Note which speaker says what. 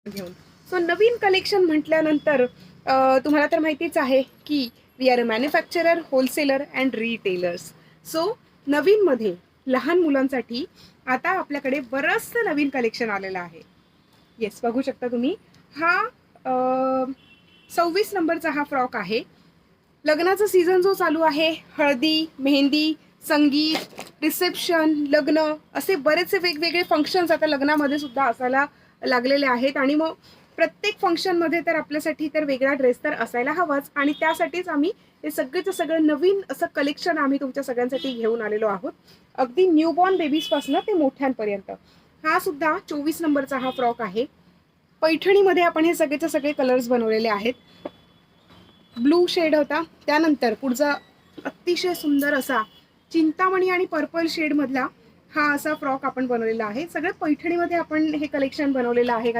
Speaker 1: घेऊन. सो नवीन कलेक्शन म्हटल्यानंतर तुम्हाला तर माहितीच आहे की we are a manufacturer, wholesaler and retailers. So नवीनमध्ये लहान मुलांसाठी आता आपल्याकडे बरंचसं नवीन कलेक्शन आलेलं आहे. येस, बघू शकता तुम्ही. हा 26 नंबरचा हा फ्रॉक आहे. लग्नाचा सीझन जो चालू आहे, हळदी, मेहंदी, संगीत, रिसेप्शन, लग्न असे बरेचसे वेगवेगळे फंक्शन्स आता लग्नामध्ये सुद्धा असायला लागलेले आहेत. आणि मग प्रत्येक फंक्शनमध्ये तर आपल्यासाठी तर वेगळा ड्रेस तर असायला हवाच. आणि त्यासाठीच आम्ही हे सगळेचं सगळं नवीन असं कलेक्शन आम्ही तुमच्या सगळ्यांसाठी घेऊन आलेलो आहोत. अगदी न्यूबॉर्न बेबीजपासून ते मोठ्यांपर्यंत. हा सुद्धा 24 नंबरचा हा फ्रॉक आहे. पैठणीमध्ये आपण हे सगळेचे सगळे कलर्स बनवलेले आहेत. ब्लू शेड होता, त्यानंतर पुढचा अतिशय सुंदर असा चिंतामणी आणि पर्पल शेडमधला हा असा फ्रॉक आपण बनवलेला आहे. सगळं पैठणीमध्ये आपण हे कलेक्शन बनवलेलं आहे.